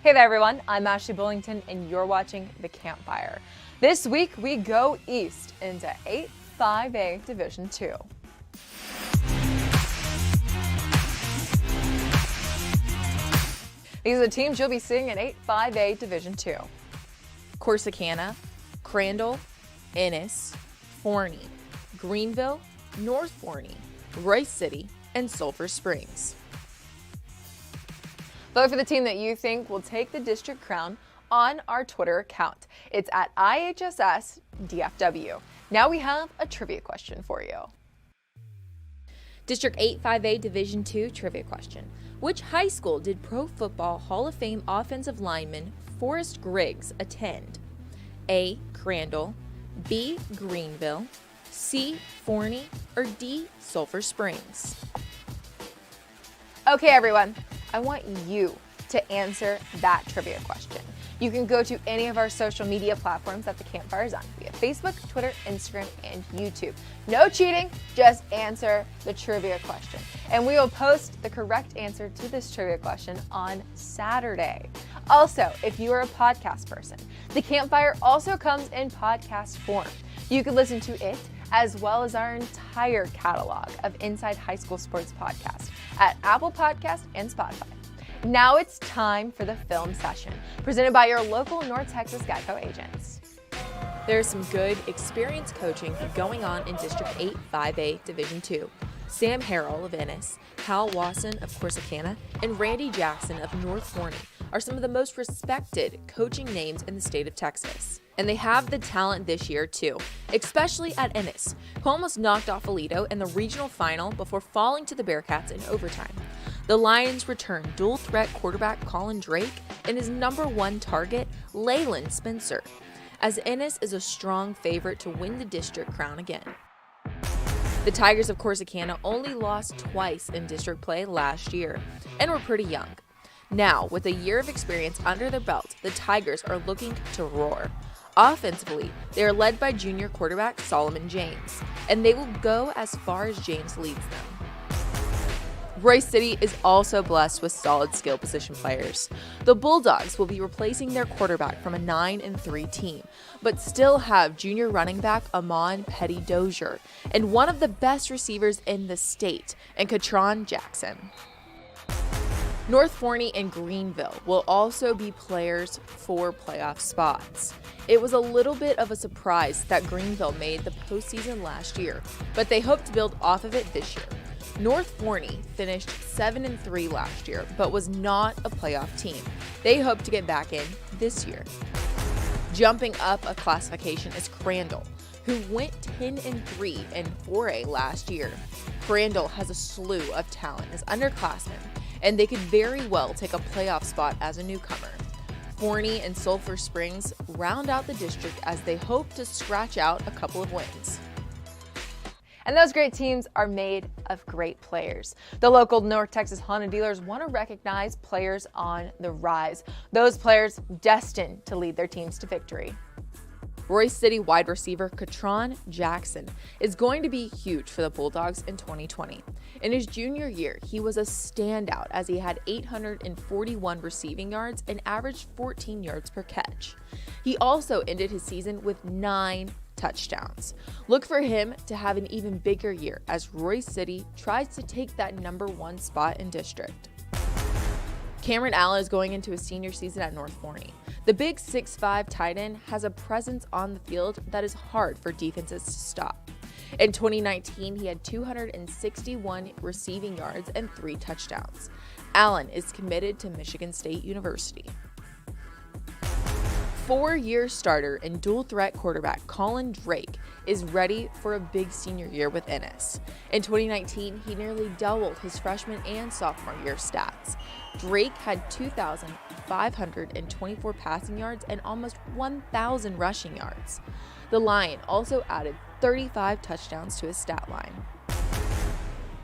Hey there everyone, I'm Ashley Bullington and you're watching The Campfire. This week we go east into 8-5A Division 2. These are the teams you'll be seeing in 8-5A Division 2. Corsicana, Crandall, Ennis, Forney, Greenville, North Forney, Royce City, and Sulphur Springs. Vote for the team that you think will take the district crown on our Twitter account. It's at IHSSDFW. Now we have a trivia question for you. District 8-5A Division 2 trivia question. Which high school did Pro Football Hall of Fame offensive lineman Forrest Griggs attend? A. Crandall, B. Greenville, C. Forney, or D. Sulphur Springs? Okay everyone, I want you to answer that trivia question. You can go to any of our social media platforms that The Campfire is on. We have Facebook, Twitter, Instagram, and YouTube. No cheating, just answer the trivia question. And we will post the correct answer to this trivia question on Saturday. Also, if you are a podcast person, The Campfire also comes in podcast form. You can listen to it as well as our entire catalog of Inside High School Sports podcasts at Apple Podcasts and Spotify. Now it's time for the film session, presented by your local North Texas Geico agents. There's some good experience coaching going on in District 8-5A Division 2. Sam Harrell of Ennis, Hal Wasson of Corsicana, and Randy Jackson of North Forney are some of the most respected coaching names in the state of Texas. And they have the talent this year too, especially at Ennis, who almost knocked off Aledo in the regional final before falling to the Bearcats in overtime. The Lions return dual threat quarterback Colin Drake and his number one target, Leyland Spencer, as Ennis is a strong favorite to win the district crown again. The Tigers of Corsicana only lost twice in district play last year and were pretty young. Now, with a year of experience under their belt, the Tigers are looking to roar. Offensively, they are led by junior quarterback Solomon James, and they will go as far as James leads them. Royce City is also blessed with solid skill position players. The Bulldogs will be replacing their quarterback from a 9-3 team, but still have junior running back Amon Petty Dozier and one of the best receivers in the state, and Katron Jackson. North Forney and Greenville will also be players for playoff spots. It was a little bit of a surprise that Greenville made the postseason last year, but they hope to build off of it this year. North Forney finished 7-3 last year, but was not a playoff team. They hope to get back in this year. Jumping up a classification is Crandall, who went 10-3 in 4A last year. Crandall has a slew of talent as underclassmen, and they could very well take a playoff spot as a newcomer. Forney and Sulphur Springs round out the district as they hope to scratch out a couple of wins. And those great teams are made of great players. The local North Texas Honda dealers want to recognize players on the rise, those players destined to lead their teams to victory. Royce City wide receiver Katron Jackson is going to be huge for the Bulldogs in 2020. In his junior year, he was a standout as he had 841 receiving yards and averaged 14 yards per catch. He also ended his season with 9 touchdowns. Look for him to have an even bigger year as Royce City tries to take that number 1 spot in district. Cameron Allen is going into his senior season at North Forney. The big 6'5" tight end has a presence on the field that is hard for defenses to stop. In 2019, he had 261 receiving yards and 3 touchdowns. Allen is committed to Michigan State University. 4-year starter and dual threat quarterback Colin Drake is ready for a big senior year with Ennis. In 2019, he nearly doubled his freshman and sophomore year stats. Drake had 2,524 passing yards and almost 1,000 rushing yards. The Lion also added 35 touchdowns to his stat line.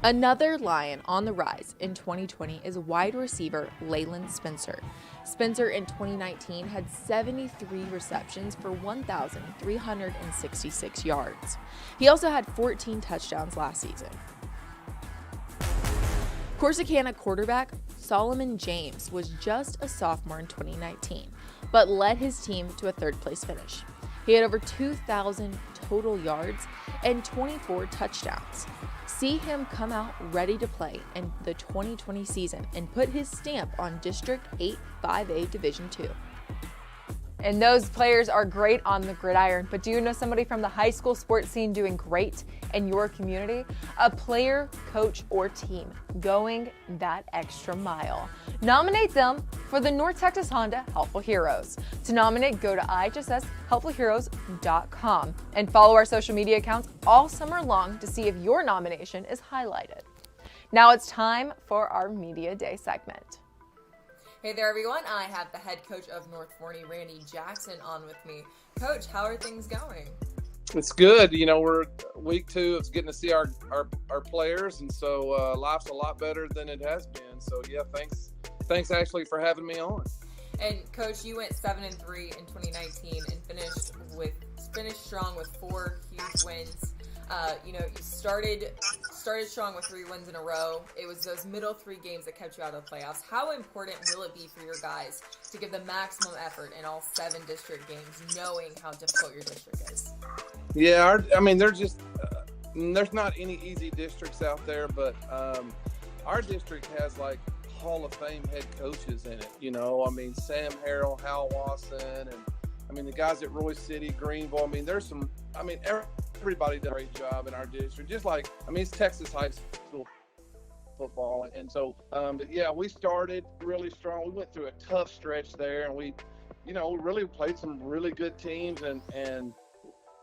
Another Lion on the rise in 2020 is wide receiver Leyland Spencer. Spencer in 2019 had 73 receptions for 1,366 yards. He also had 14 touchdowns last season. Corsicana quarterback Solomon James was just a sophomore in 2019, but led his team to a third-place finish. He had over 2,000 total yards and 24 touchdowns. See him come out ready to play in the 2020 season and put his stamp on District 8 5A Division II. And those players are great on the gridiron, but do you know somebody from the high school sports scene doing great in your community? A player, coach, or team going that extra mile. Nominate them for the North Texas Honda Helpful Heroes. To nominate, go to ihsshelpfulheroes.com and follow our social media accounts all summer long to see if your nomination is highlighted. Now it's time for our Media Day segment. Hey there, everyone. I have the head coach of North Forney, Randy Jackson, on with me. Coach, how are things going? It's good. You know, we're week 2. It's getting to see our players, and so life's a lot better than it has been. So yeah, thanks Ashley for having me on. And Coach, you went 7-3 in 2019 and finished strong with 4 huge wins. You started strong with 3 wins in a row. It was those middle 3 games that kept you out of the playoffs. How important will it be for your guys to give the maximum effort in all 7 district games, knowing how difficult your district is? Yeah, there's not any easy districts out there, but our district has like Hall of Fame head coaches in it. You know, I mean, Sam Harrell, Hal Wasson, and I mean the guys at Roy City, Greenville. I mean, everybody does a great job in our district. Just like, it's Texas high school football. And so, yeah, we started really strong. We went through a tough stretch there, and we really played some really good teams. And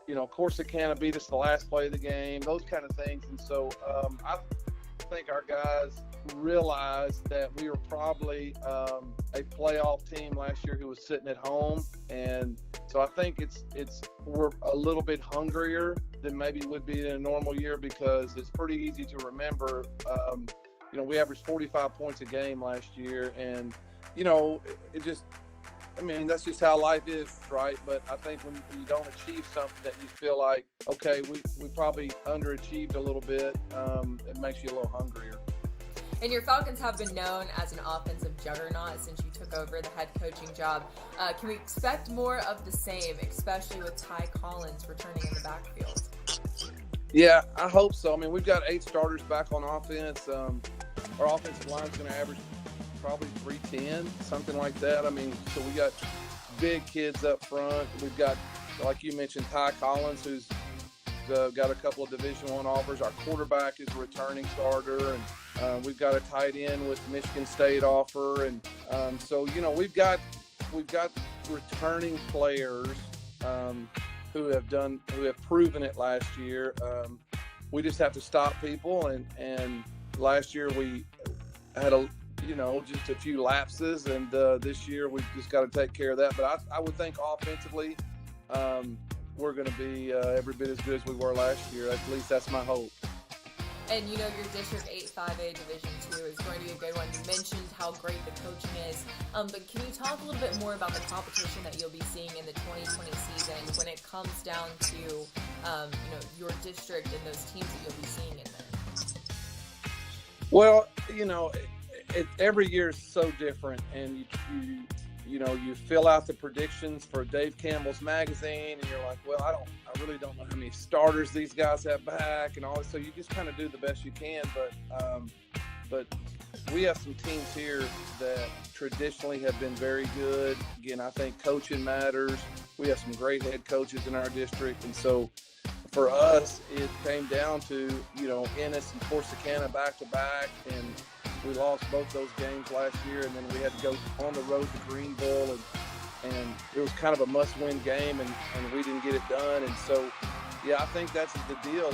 Corsicana beat us the last play of the game, those kind of things. And so I think our guys realized that we were probably a playoff team last year who was sitting at home, and so I think we're a little bit hungrier than maybe would be in a normal year, because it's pretty easy to remember. We averaged 45 points a game last year, and that's just how life is, right? But I think when you don't achieve something that you feel like, okay, we probably underachieved a little bit, it makes you a little hungrier. And your Falcons have been known as an offensive juggernaut since you took over the head coaching job. Can we expect more of the same, especially with Ty Collins returning in the backfield? Yeah, I hope so. I mean, we've got 8 starters back on offense. Our offensive line is going to average probably 310, something like that. I mean, so we got big kids up front. We've got, like you mentioned, Ty Collins, who's got a couple of Division I offers. Our quarterback is a returning starter, and we've got a tight end with Michigan State offer, and so we've got returning players who have proven it last year. We just have to stop people, and last year we had just a few lapses, and this year we've just got to take care of that. But I would think offensively, we're going to be every bit as good as we were last year. At least that's my hope. And your District 8 5A Division II is going to be a good one. You mentioned how great the coaching is, but can you talk a little bit more about the competition that you'll be seeing in the 2020 season when it comes down to your district and those teams that you'll be seeing in there? Well, every year is so different, and you fill out the predictions for Dave Campbell's magazine, and you're like, well, I really don't know how many starters these guys have back and all this. So you just kind of do the best you can. But we have some teams here that traditionally have been very good. Again, I think coaching matters. We have some great head coaches in our district. And so for us, it came down to, Ennis and Corsicana back to back. And we lost both those games last year, and then we had to go on the road to Greenville, and it was kind of a must-win game, and we didn't get it done. And so, yeah, I think that's the deal.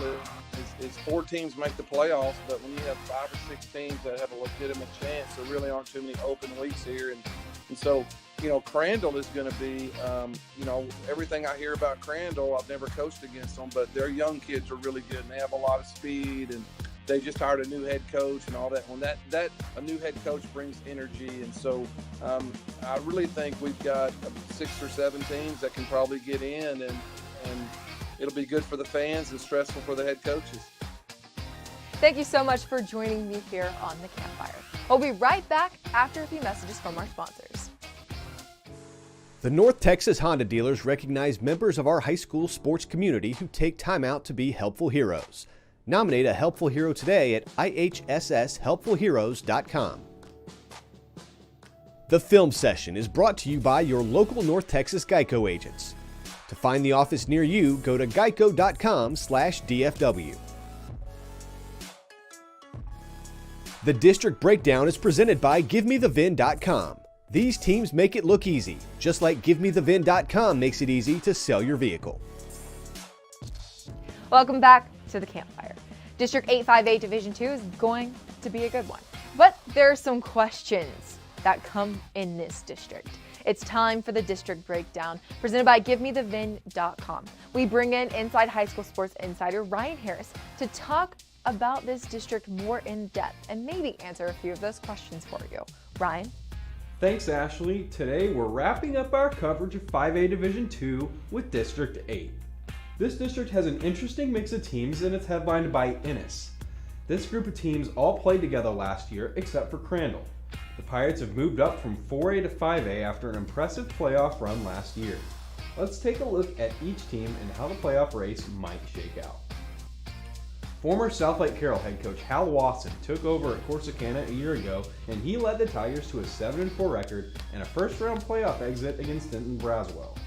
Is 4 teams make the playoffs, but when you have 5 or 6 teams that have a legitimate chance, there really aren't too many open weeks here. And so, Crandall is going to be, everything I hear about Crandall, I've never coached against them, but their young kids are really good, and they have a lot of speed, and they just hired a new head coach and all that. When that a new head coach brings energy, and so I really think we've got 6 or 7 teams that can probably get in, and it'll be good for the fans and stressful for the head coaches. Thank you so much for joining me here on the Campfire. We'll be right back after a few messages from our sponsors. The North Texas Honda dealers recognize members of our high school sports community who take time out to be helpful heroes. Nominate a helpful hero today at ihsshelpfulheroes.com. The film session is brought to you by your local North Texas Geico agents. To find the office near you, go to geico.com/DFW. The District Breakdown is presented by GiveMeTheVin.com. These teams make it look easy, just like GiveMeTheVin.com makes it easy to sell your vehicle. Welcome back to the Campfire. District 858 Division 2 is going to be a good one, but there are some questions that come in this district. It's time for the District Breakdown, presented by GiveMeTheVin.com. We bring in Inside High School Sports Insider Ryan Harris to talk about this district more in depth and maybe answer a few of those questions for you. Ryan? Thanks, Ashley. Today we're wrapping up our coverage of 5A Division 2 with District 8. This district has an interesting mix of teams and it's headlined by Ennis. This group of teams all played together last year except for Crandall. The Pirates have moved up from 4A to 5A after an impressive playoff run last year. Let's take a look at each team and how the playoff race might shake out. Former South Lake Carroll head coach Hal Wasson took over at Corsicana a year ago, and he led the Tigers to a 7-4 record and a first-round playoff exit against Denton Braswell.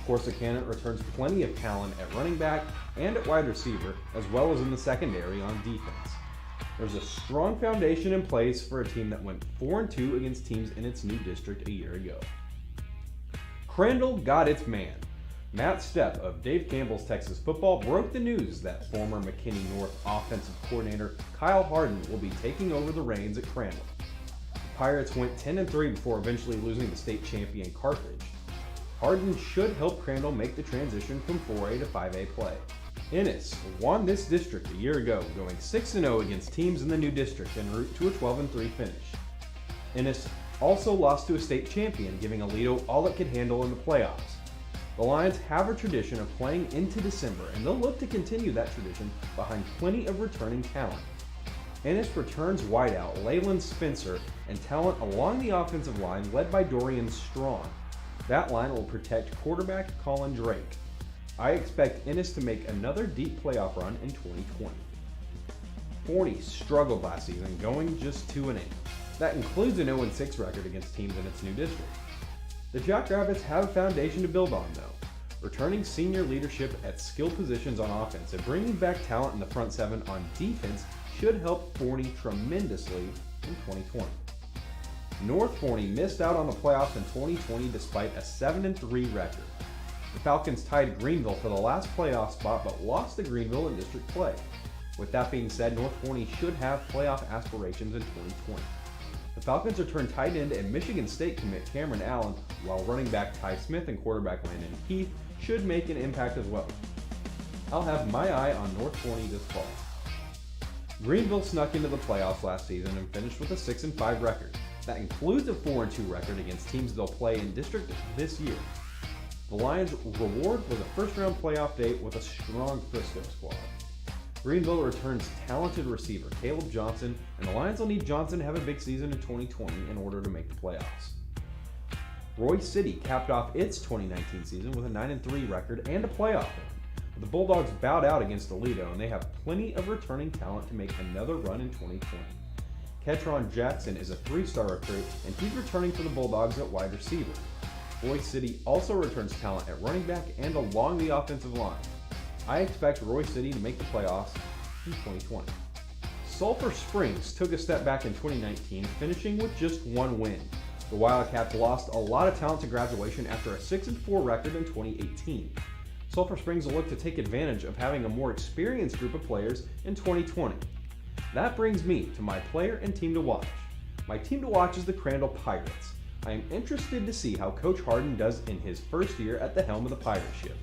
Corsicana returns plenty of talent at running back and at wide receiver, as well as in the secondary on defense. There's a strong foundation in place for a team that went 4-2 against teams in its new district a year ago. Crandall got its man. Matt Stepp of Dave Campbell's Texas Football broke the news that former McKinney North offensive coordinator Kyle Harden will be taking over the reins at Crandall. The Pirates went 10-3 before eventually losing the state champion Carthage. Harden should help Crandall make the transition from 4A to 5A play. Ennis won this district a year ago, going 6-0 against teams in the new district en route to a 12-3 finish. Ennis also lost to a state champion, giving Aledo all it could handle in the playoffs. The Lions have a tradition of playing into December, and they'll look to continue that tradition behind plenty of returning talent. Ennis returns wideout Leyland Spencer and talent along the offensive line led by Dorian Strong. That line will protect quarterback Colin Drake. I expect Ennis to make another deep playoff run in 2020. Forney struggled last season, going just 2-8. That includes an 0-6 record against teams in its new district. The Jackrabbits have a foundation to build on, though. Returning senior leadership at skill positions on offense and bringing back talent in the front seven on defense should help Forney tremendously in 2020. North Forney missed out on the playoffs in 2020 despite a 7-3 record. The Falcons tied Greenville for the last playoff spot but lost to Greenville in district play. With that being said, North Forney should have playoff aspirations in 2020. The Falcons returned tight end and Michigan State commit Cameron Allen, while running back Ty Smith and quarterback Landon Heath should make an impact as well. I'll have my eye on North Forney this fall. Greenville snuck into the playoffs last season and finished with a 6-5 record. That includes a 4-2 record against teams they'll play in district this year. The Lions' reward was a first-round playoff date with a strong Frisco squad. Greenville returns talented receiver Caleb Johnson, and the Lions will need Johnson to have a big season in 2020 in order to make the playoffs. Roy City capped off its 2019 season with a 9-3 record and a playoff win. The Bulldogs bowed out against Aledo, and they have plenty of returning talent to make another run in 2020. Ketron Jackson is a 3-star recruit, and he's returning for the Bulldogs at wide receiver. Roy City also returns talent at running back and along the offensive line. I expect Roy City to make the playoffs in 2020. Sulphur Springs took a step back in 2019, finishing with just one win. The Wildcats lost a lot of talent to graduation after a 6-4 record in 2018. Sulphur Springs will look to take advantage of having a more experienced group of players in 2020. That brings me to my player and team to watch. My team to watch is the Crandall Pirates. I am interested to see how Coach Harden does in his first year at the helm of the Pirate ship.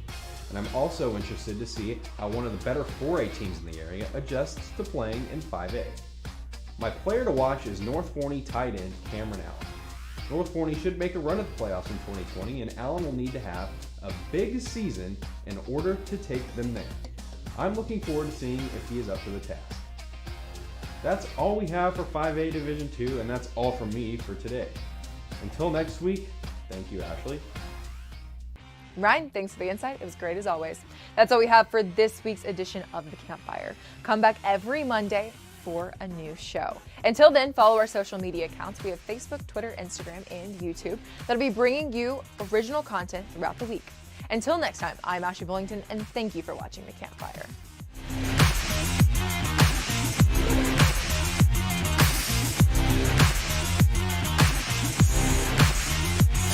And I'm also interested to see how one of the better 4A teams in the area adjusts to playing in 5A. My player to watch is North Forney tight end Cameron Allen. North Forney should make a run at the playoffs in 2020, and Allen will need to have a big season in order to take them there. I'm looking forward to seeing if he is up to the task. That's all we have for 5A Division II, and that's all from me for today. Until next week, thank you, Ashley. Ryan, thanks for the insight. It was great as always. That's all we have for this week's edition of the Campfire. Come back every Monday for a new show. Until then, follow our social media accounts. We have Facebook, Twitter, Instagram, and YouTube that'll be bringing you original content throughout the week. Until next time, I'm Ashley Bullington, and thank you for watching the Campfire.